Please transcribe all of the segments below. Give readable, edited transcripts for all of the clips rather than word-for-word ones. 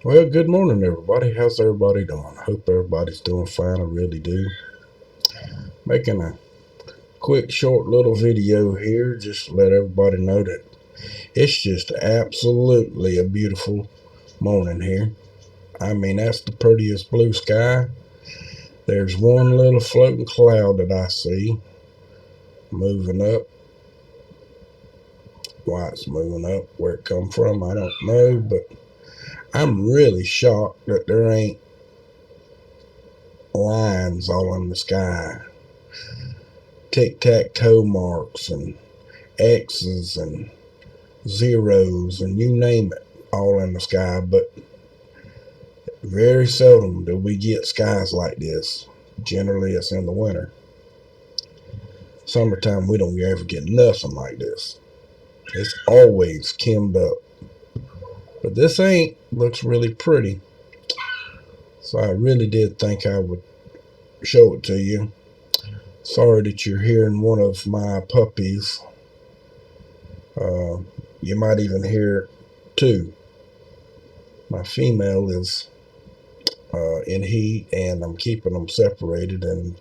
Well, good morning, everybody. How's everybody doing? I hope everybody's doing fine. I really do. Making a quick, short little video here just to let everybody know that it's just absolutely a beautiful morning here. I mean, that's the prettiest blue sky. There's one little floating cloud that I see moving up. Why it's moving up, where it come from, I don't know, but I'm really shocked that there ain't lines all in the sky. Tic-tac-toe marks and X's and zeros and you name it, all in the sky. But very seldom do we get skies like this. Generally, it's in the winter. Summertime, we don't ever get nothing like this. It's always kimmed up. But this ain't. Looks really pretty. So I really did think I would show it to you. Sorry that you're hearing one of my puppies. You might even hear two. My female is in heat, and I'm keeping them separated, and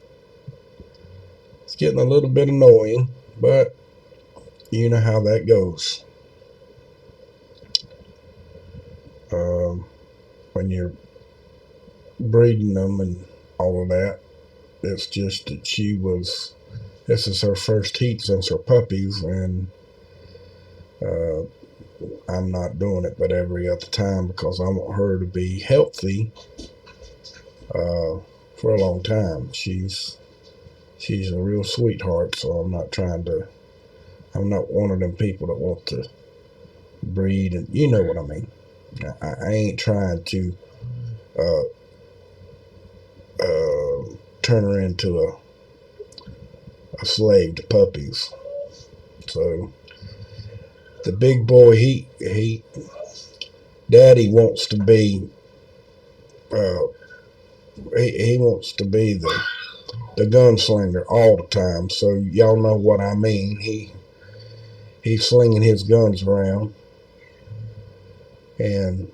it's getting a little bit annoying, but you know how that goes. Um, when you're breeding them and all of that, it's just that this is her first heat since her puppies, and uh, I'm not doing it but every other time because I want her to be healthy for a long time. She's a real sweetheart, so I'm not one of them people that want to breed, and you know what I mean. I ain't trying to uh, turn her into a slave to puppies. So the big boy, daddy wants to be, uh, he wants to be the gunslinger all the time. So y'all know what I mean. He's slinging his guns around, and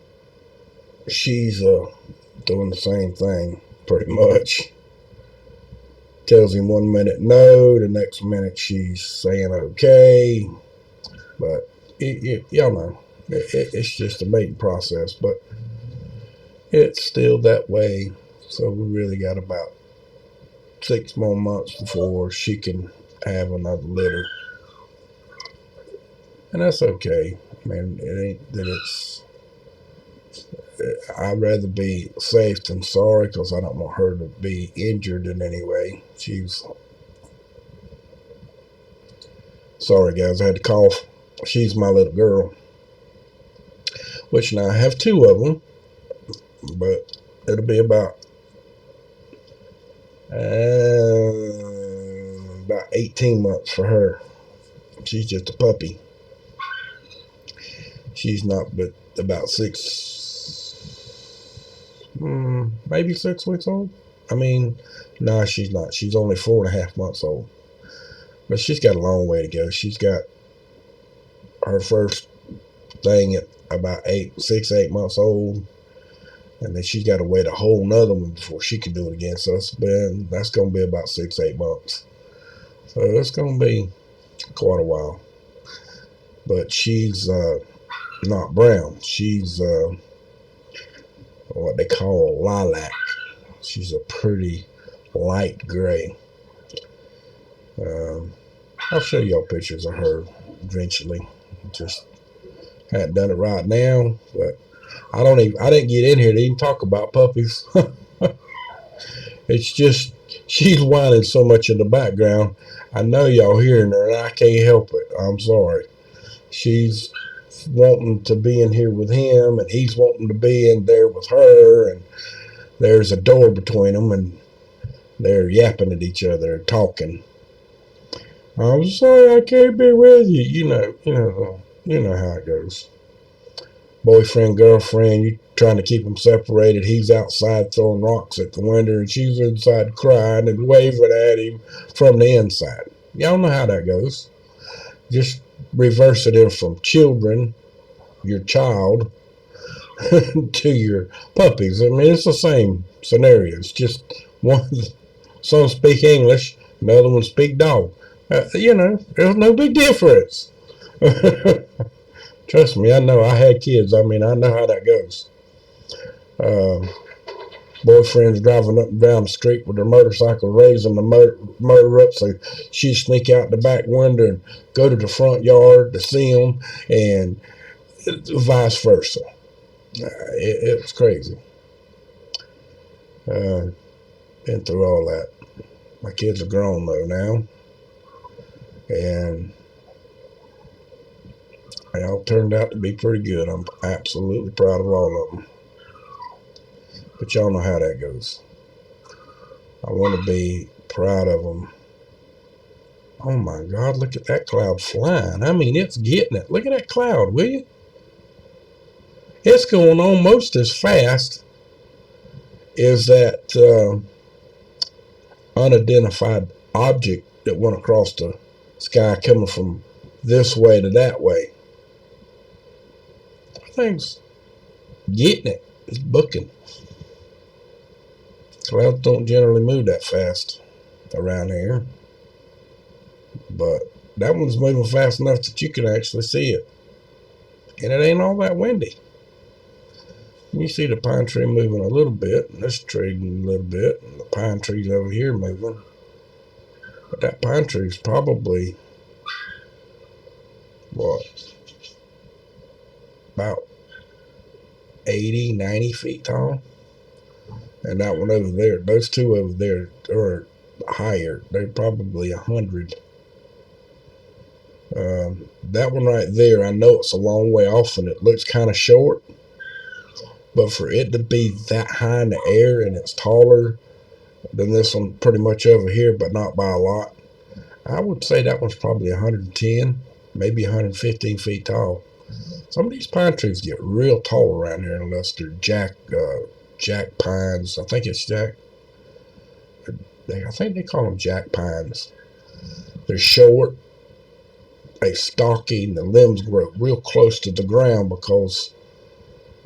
she's doing the same thing pretty much. Tells him one minute no, the next minute she's saying okay. But y'all know, it's just a mating process, but it's still that way. So we really got about 6 more months before she can have another litter, and that's okay. I mean, it ain't that it's. I'd rather be safe than sorry because I don't want her to be injured in any way. She's sorry, guys. I had to cough. She's my little girl, which now I have two of them, but it'll be about 18 months for her. She's just a puppy. She's not but about maybe 6 weeks old. I mean, no, she's not. She's only 4.5 months old. But she's got a long way to go. She's got her first thing at about 8 months old. And then she's got to wait a whole nother one before she can do it again. So that's going to be about 6, 8 months. So it's going to be quite a while. But she's not brown. She's what they call lilac. She's a pretty light gray. I'll show y'all pictures of her eventually. Just hadn't done it right now, but I didn't get in here to even talk about puppies. It's just she's whining so much in the background. I know y'all hearing her, and I can't help it. I'm sorry. She's wanting to be in here with him, and he's wanting to be in there with her, and there's a door between them, and they're yapping at each other, talking. I'm sorry I can't be with you. You know how it goes. Boyfriend, girlfriend, you trying to keep them separated. He's outside throwing rocks at the window, and she's inside crying and waving at him from the inside. Y'all know how that goes. Just reverse it in from children, your child, to your puppies. I mean, it's the same scenario. It's just one, some speak English, the other one speak dog. There's no big difference. Trust me, I know. I had kids. I mean, I know how that goes. Uh, Boyfriends driving up and down the street with their motorcycle, raising the motor up so she'd sneak out the back window and go to the front yard to see them, and vice versa. It was crazy. Been through all that. My kids are grown though now, and they all turned out to be pretty good. I'm absolutely proud of all of them. But y'all know how that goes. I want to be proud of them. Oh my God, look at that cloud flying. I mean, it's getting it. Look at that cloud, will you? It's going almost as fast as that unidentified object that went across the sky coming from this way to that way. That thing's getting it. It's booking. Clouds don't generally move that fast around here, but that one's moving fast enough that you can actually see it, and it ain't all that windy. You see the pine tree moving a little bit, and this tree a little bit, and the pine trees over here moving. But that pine tree is probably, about 80, 90 feet tall. And that one over there, those two over there are higher. They're probably 100. That one right there, I know it's a long way off and it looks kind of short. But for it to be that high in the air and it's taller than this one pretty much over here, but not by a lot, I would say that one's probably 110, maybe 115 feet tall. Some of these pine trees get real tall around here unless they're jack pines. I think it's jack. I think they call them jack pines. They're short, they stocky, and the limbs grow real close to the ground because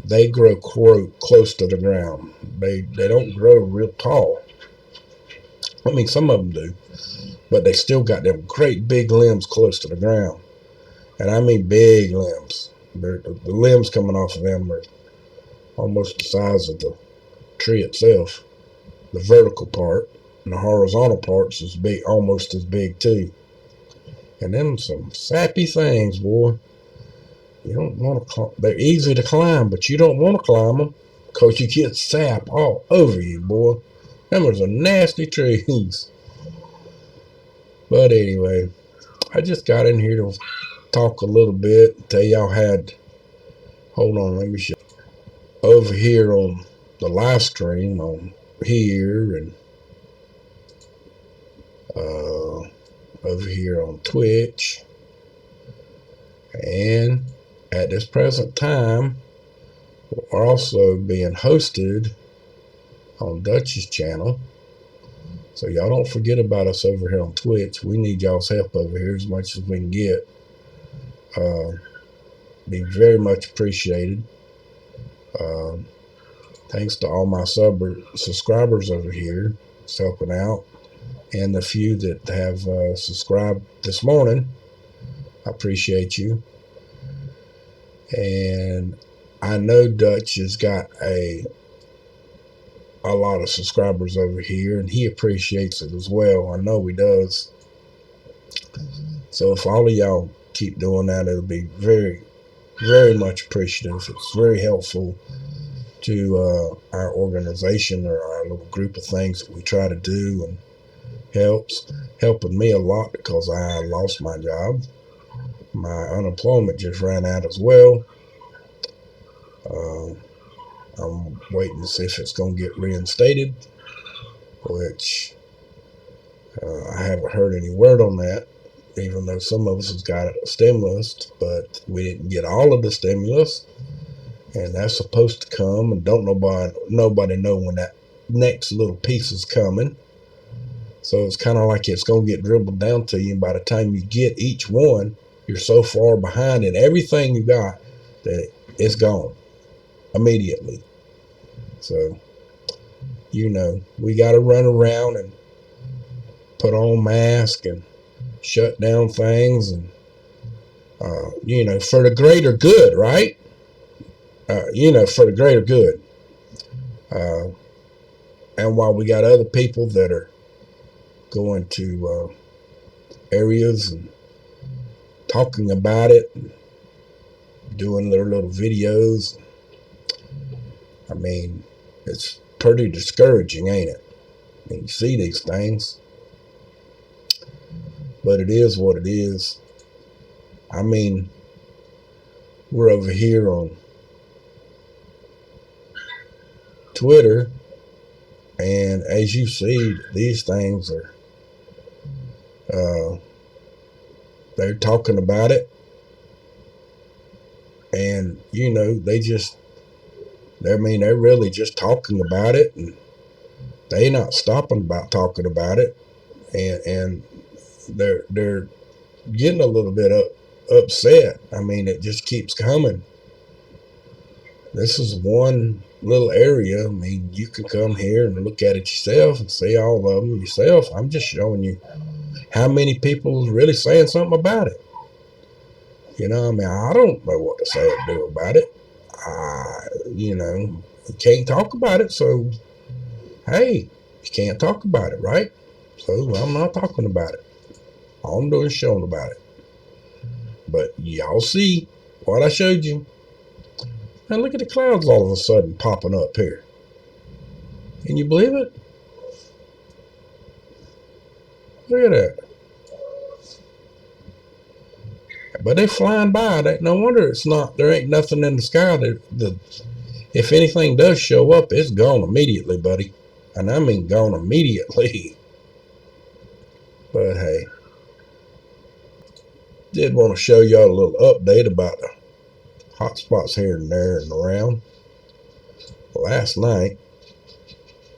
they grow close to the ground. They don't grow real tall. I mean, some of them do, but they still got them great big limbs close to the ground. And I mean big limbs. The limbs coming off of them are almost the size of the tree itself. The vertical part and the horizontal parts is big, almost as big too. And them some sappy things, boy. You don't want to. They're easy to climb, but you don't want to climb them because you get sap all over you, boy. Them are some nasty trees. But anyway, I just got in here to talk a little bit. Tell y'all hold on, let me show. Over here on the live stream on here and over here on Twitch, and at this present time we're also being hosted on Dutch's channel. So y'all don't forget about us over here on Twitch. We need y'all's help over here as much as we can get. Be very much appreciated. Thanks to all my subscribers over here. It's helping out. And the few that have subscribed this morning, I appreciate you. And I know Dutch has got a lot of subscribers over here, and he appreciates it as well. I know he does. So if all of y'all keep doing that, it'll be very, very much appreciative. It's very helpful to our organization or our little group of things that we try to do, and helping me a lot because I lost my job. My unemployment just ran out as well. I'm waiting to see if it's going to get reinstated, which I haven't heard any word on that, even though some of us has got a stimulus, but we didn't get all of the stimulus, and that's supposed to come, and don't nobody know when that next little piece is coming. So it's kind of like it's going to get dribbled down to you, and by the time you get each one, you're so far behind in everything you got that it's gone. immediately. So, we got to run around and put on masks and shut down things and, for the greater good, right? For the greater good. And while we got other people that are going to areas and talking about it, and doing their little videos, I mean, it's pretty discouraging, ain't it? I mean, you see these things, but it is what it is. I mean, we're over here on Twitter, and as you see, these things are, they're talking about it, and they're really just talking about it, and they not stopping about talking about it, and they're getting a little bit upset. I mean, it just keeps coming. This is one little area. I mean, you can come here and look at it yourself and see all of them yourself. I'm just showing you how many people is really saying something about it. I mean, I don't know what to say or do about it. You can't talk about it, so hey, you can't talk about it, right? So I'm not talking about it. All I'm doing is showing about it. But y'all see what I showed you. And look at the clouds all of a sudden popping up here. Can you believe it? Look at that. But they flying by. No wonder there ain't nothing in the sky. If anything does show up, it's gone immediately, buddy. And I mean gone immediately. But hey, did want to show y'all a little update about the hot spots here and there and around. Last night,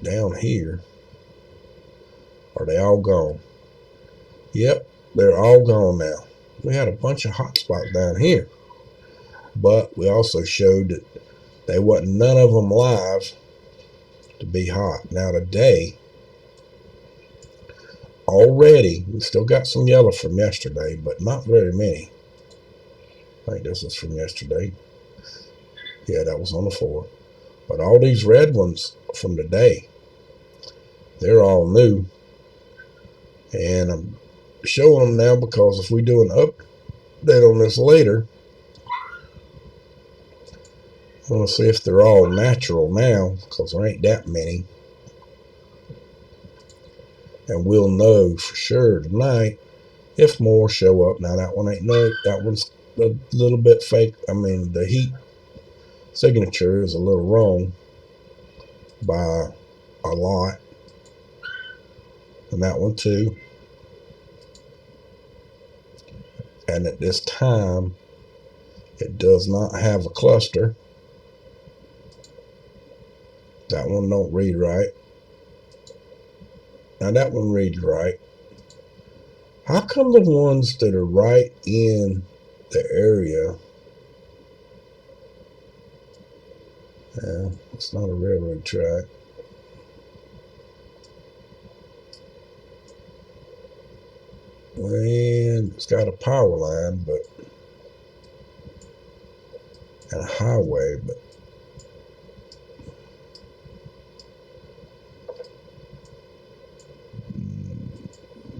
down here, are they all gone? Yep, they're all gone now. We had a bunch of hot spots down here, but we also showed that they wasn't none of them live to be hot. Now today, already, we still got some yellow from yesterday, but not very many. I think this is from yesterday. Yeah, that was on the 4th. But all these red ones from today, they're all new. And I'm showing them now because if we do an update on this later, I want to see if they're all natural now, because there ain't that many. And we'll know for sure tonight if more show up. Now that one ain't that one's a little bit fake. I mean, the heat signature is a little wrong by a lot. And that one too. And at this time, it does not have a cluster. That one don't read right. Now that one reads right. How come the ones that are right in the area, it's not a railroad track. And it's got a power line, and a highway, but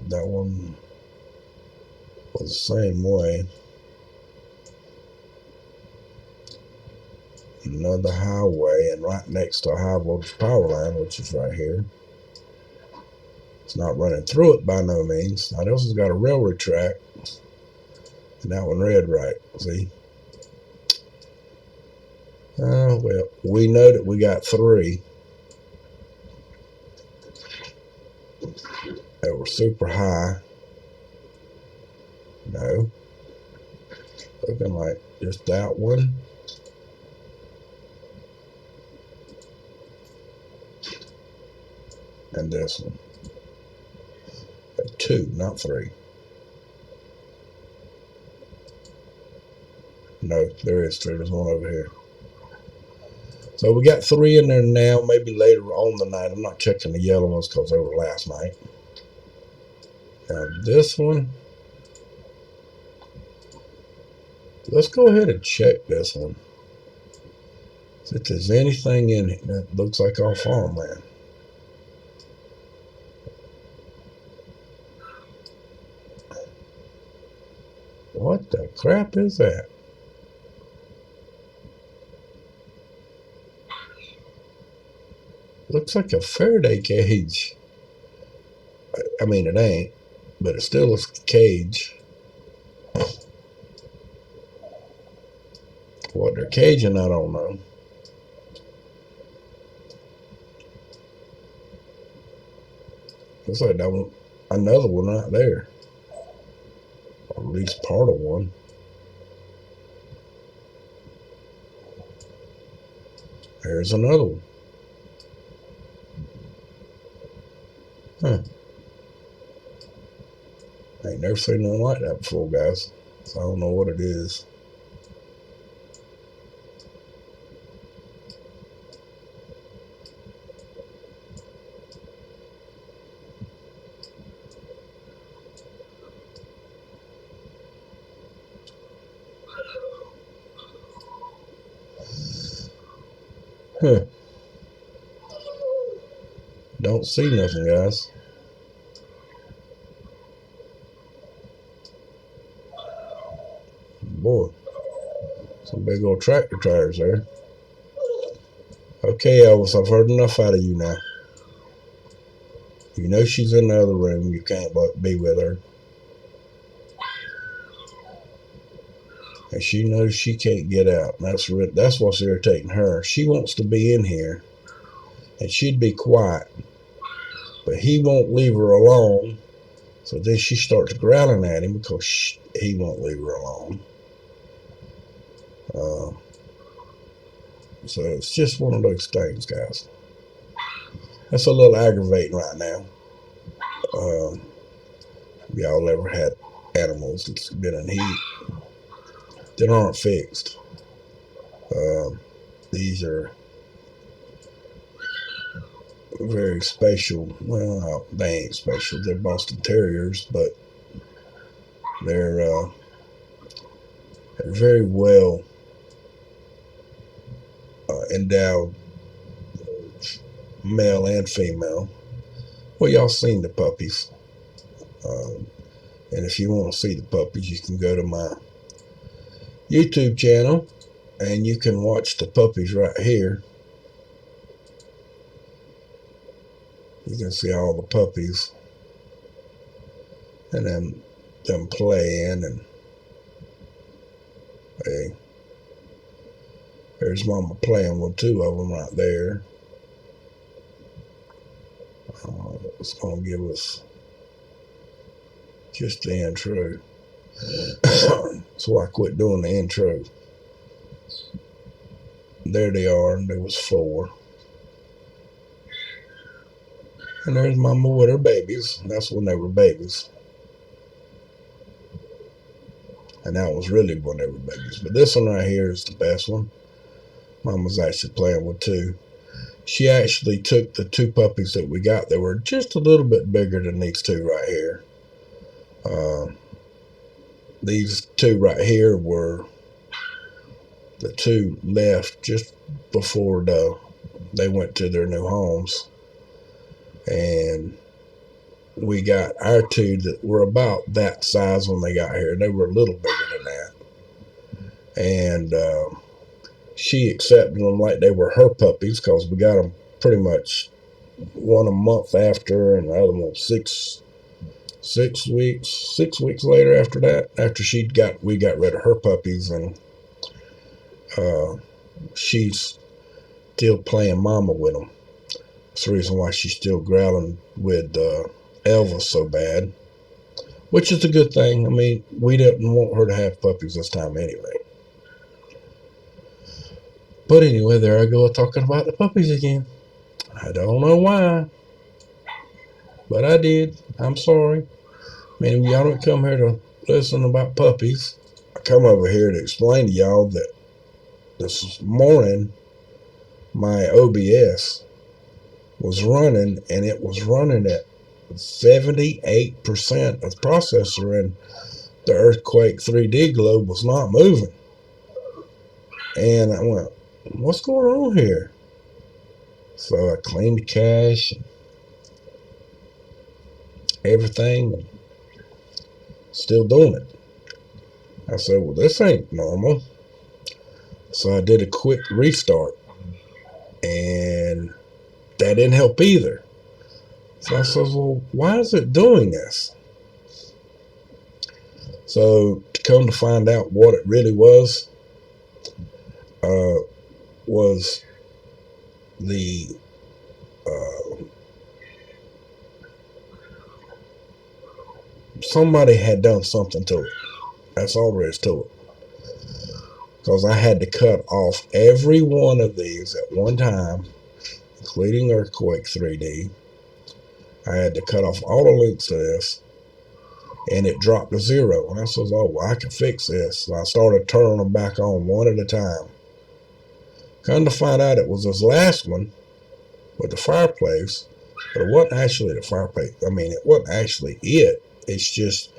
that one was the same way. Another highway, and right next to a high voltage power line, which is right here. It's not running through it by no means. Now this has got a railroad track, and that one read right. See? Well, we know that we got 3 that were super high. No. Looking like just that one. And this one. 2, not 3. No, there is 3. There's one over here. So we got 3 in there now, maybe later on the night. I'm not checking the yellow ones because they were last night. Now this one, let's go ahead and check this one. If there's anything in it that looks like our farmland. What the crap is that? Looks like a Faraday cage. I mean, it ain't, but it still looks like a cage. What they're caging, I don't know. Looks like that one, another one right there. Or at least part of one. There's another one. Huh. I ain't never seen nothing like that before, guys. So I don't know what it is. Huh. Don't see nothing, guys. Boy, some big old tractor tires there. Okay, Elvis, I've heard enough out of you now. You know she's in the other room. You can't be with her. And she knows she can't get out. That's what's irritating her. She wants to be in here, and she'd be quiet. But he won't leave her alone. So then she starts growling at him because he won't leave her alone. So it's just one of those things, guys. That's a little aggravating right now. Y'all ever had animals that's been in heat that aren't fixed? These are very special. Well, they ain't special. They're Boston Terriers, but they're very well endowed, male and female. Well, y'all seen the puppies. And if you want to see the puppies, you can go to my YouTube channel and you can watch the puppies right here. You can see all the puppies and them playing, and hey, there's Mama playing with 2 of them right there. It's going to give us just the intro. So I quit doing the intro. There they are, and there was 4. And there's Mama with her babies. That's when they were babies. And that was really when they were babies. But this one right here is the best one. Mama's actually playing with 2. She actually took the 2 puppies that we got. They were just a little bit bigger than these 2 right here. These 2 right here were the 2 left just before they went to their new homes. And we got our 2 that were about that size when they got here. They were a little bigger than that. And she accepted them like they were her puppies because we got them pretty much one a month after, and the other one 6 weeks later after that. After we got rid of her puppies, and she's still playing Mama with them. That's the reason why she's still growling with Elvis so bad, which is a good thing. I mean, we didn't want her to have puppies this time anyway. But anyway, there I go talking about the puppies again. I don't know why, but I did. I'm sorry. I mean, y'all don't come here to listen about puppies. I come over here to explain to y'all that this morning my OBS was running, and it was running at 78% of the processor, and the Earthquake 3D globe was not moving. And I went, what's going on here? So I cleaned the cache and everything, and still doing it. I said, well, this ain't normal. So I did a quick restart, and that didn't help either. So I said, well, why is it doing this? So to come to find out what it really was the somebody had done something to it. That's all there is to it. Because I had to cut off every one of these at one time, including Earthquake 3D. I had to cut off all the links to this, and it dropped to 0. And I said, oh, well, I can fix this. So I started turning them back on one at a time. Come to find out it was this last one with the fireplace, but it wasn't actually the fireplace. I mean, it wasn't actually it. It's just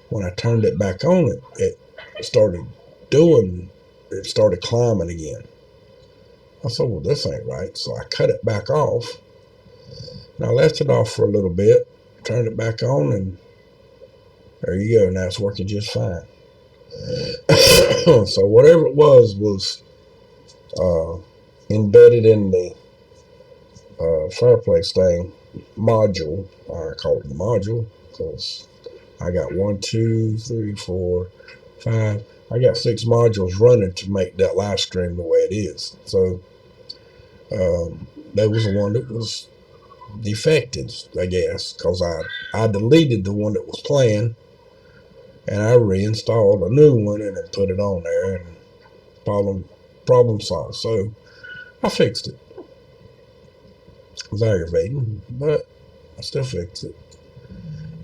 when I turned it back on, it started climbing again. I said, well, this ain't right. So I cut it back off. And I left it off for a little bit, turned it back on, and there you go. Now it's working just fine. So whatever it was embedded in the fireplace thing module. I call it the module because I got 1, 2, 3, 4, 5. I got 6 modules running to make that live stream the way it is. So that was the one that was defected, I guess, because I deleted the one that was playing, and I reinstalled a new one and then put it on there, and problem solved. So I fixed it. It was aggravating, but I still fixed it.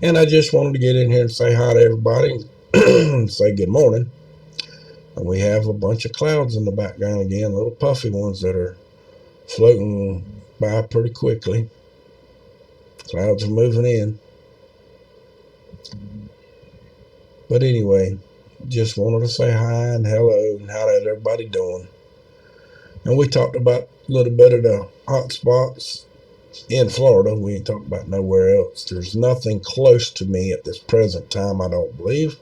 And I just wanted to get in here and say hi to everybody and say good morning. And we have a bunch of clouds in the background again, little puffy ones that are floating by pretty quickly. Clouds are moving in. But anyway, just wanted to say hi and hello and how is everybody doing. And we talked about a little bit of the hot spots in Florida. We ain't talking about nowhere else. There's nothing close to me at this present time, I don't believe.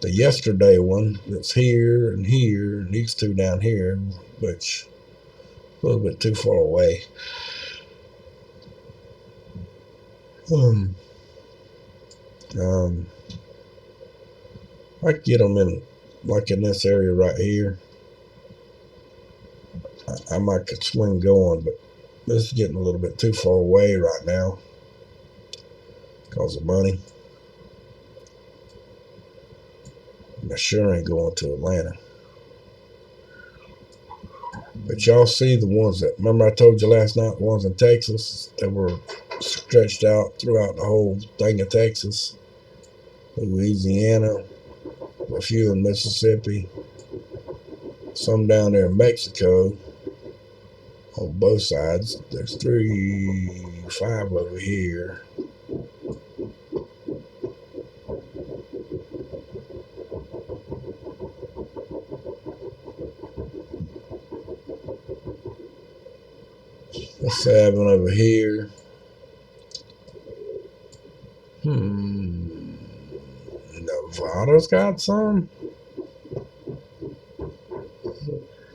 The yesterday one that's here and these two down here, which a little bit too far away. I could get them in, like in this area right here. I might could swing going, but this is getting a little bit too far away right now because of money. And I sure ain't going to Atlanta. But y'all see the ones that, remember I told you last night, the ones in Texas that were stretched out throughout the whole thing of Texas, Louisiana, a few in Mississippi, some down there in Mexico on both sides. There's 3, 5 over here. There's 7 over here. Nevada's got some.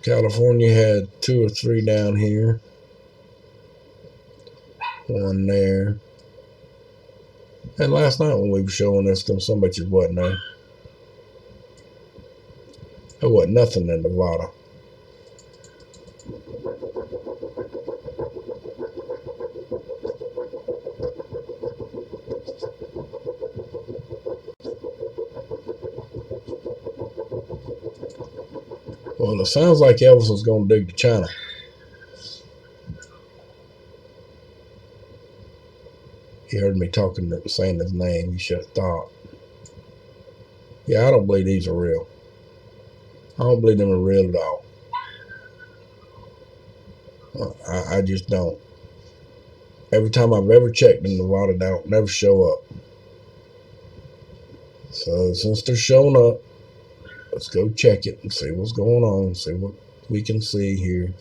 California had 2 or 3 down here. 1 there. And last night when we were showing this, some bitches wasn't there. There wasn't nothing in Nevada. Well, it sounds like Elvis was going to dig to China. He heard me saying his name. He should have thought. Yeah, I don't believe these are real. I don't believe them are real at all. I just don't. Every time I've ever checked in Nevada, they don't never show up. So since they're showing up, let's go check it and see what's going on, see what we can see here.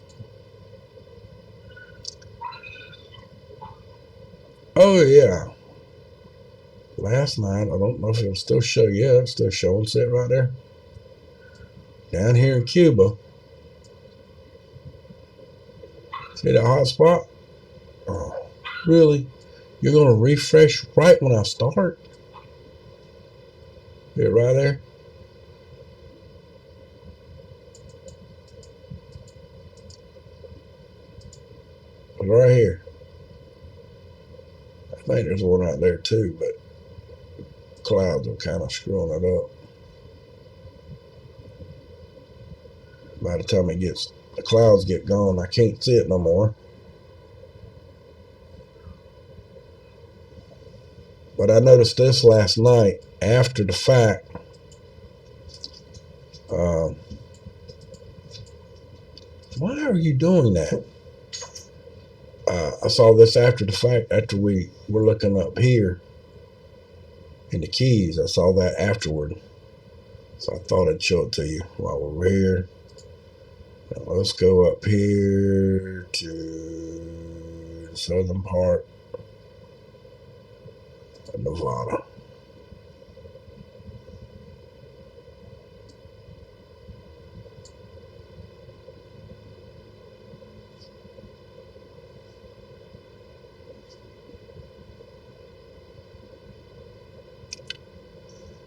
Oh yeah. Last night, I don't know if it'll still show. Yeah, it's still showing. See it right there? Down here in Cuba. See that hot spot? Oh, really? You're going to refresh right when I start? See it right there? Right here. I think there's one out there too, but clouds are kind of screwing it up. By the time the clouds get gone, I can't see it no more. But I noticed this last night after the fact. Why are you doing that? I saw this after the fact, after we were looking up here in the Keys. I saw that afterward. So I thought I'd show it to you while we're here. Now let's go up here to the southern part of Nevada.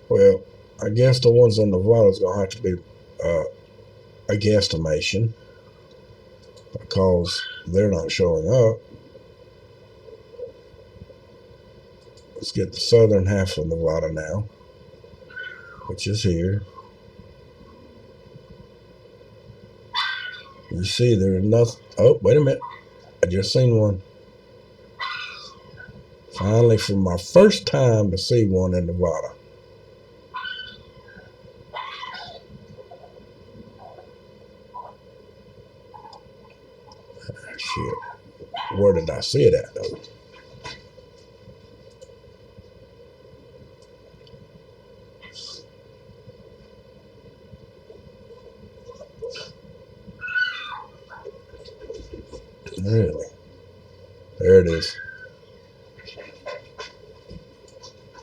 Well, I guess the ones in Nevada is going to have to be a guesstimation because they're not showing up. Let's get the southern half of Nevada now, which is here. You see there's nothing. Oh, wait a minute. I just seen one. Finally, for my first time to see one in Nevada. Shit. Where did I see it at, though? Really? There it is.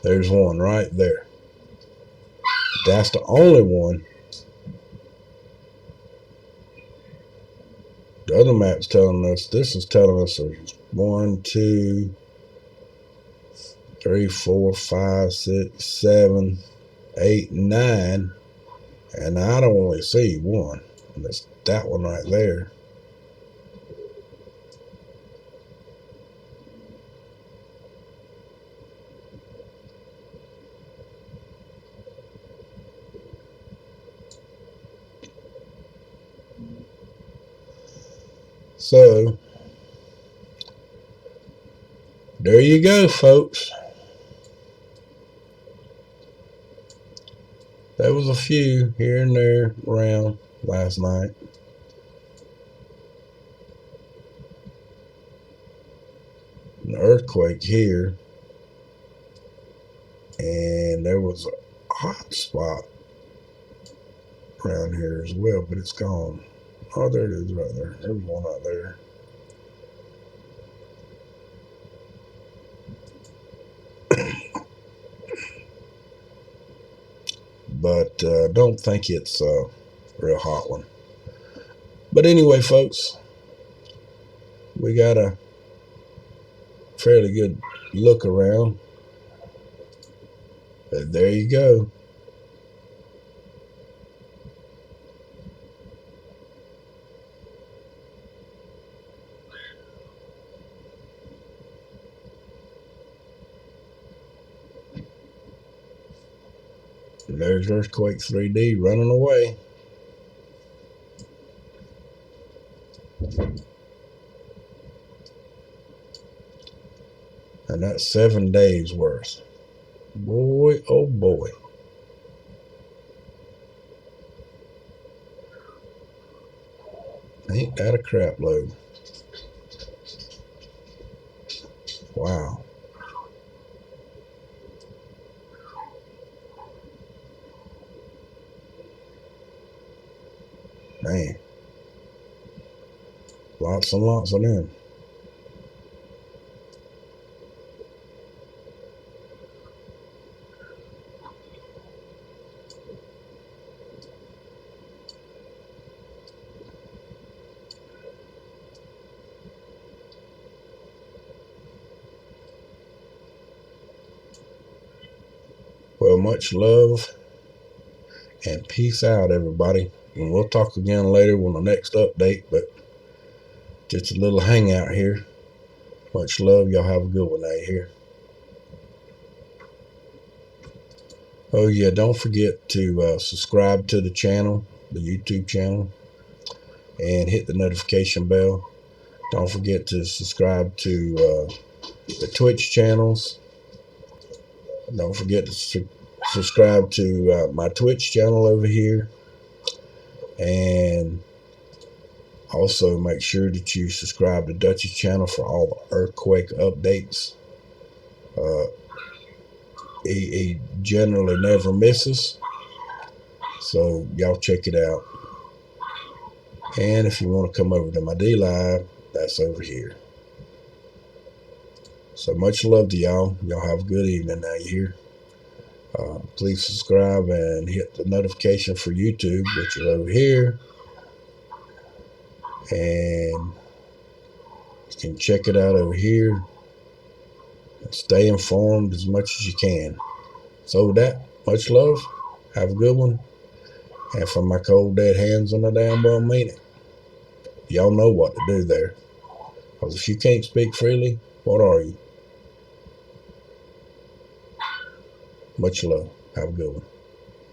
There's one right there. That's the only one. The other map's telling us, this is telling us there's 1, 2, 3, 4, 5, 6, 7, 8, 9. And I don't only see one. And it's that one right there. So, there you go, folks. There was a few here and there around last night. An earthquake here. And there was a hot spot around here as well, but it's gone. Oh, there it is right there. There's one out there. But don't think it's a real hot one. But anyway, folks, we got a fairly good look around. But there you go. And there's Earthquake 3D running away. And that's 7 days worth. Boy, oh boy. Ain't that a crap load? Wow. Man. Lots and lots of them. Well, much love and peace out, everybody. And we'll talk again later on the next update, but just a little hangout here. Much love. Y'all have a good one out here. Oh, yeah, don't forget to subscribe to the channel, the YouTube channel, and hit the notification bell. Don't forget to subscribe to the Twitch channels. Don't forget to subscribe to my Twitch channel over here. And also make sure that you subscribe to Dutch's channel for all the earthquake updates. He generally never misses. So y'all check it out. And if you want to come over to my DLive, that's over here. So much love to y'all. Y'all have a good evening now, you hear? Please subscribe and hit the notification for YouTube, which is over here. And you can check it out over here. And stay informed as much as you can. So with that, much love. Have a good one. And from my cold dead hands on the damn well meaning, y'all know what to do there. Because if you can't speak freely, what are you? Much love. Have a good one.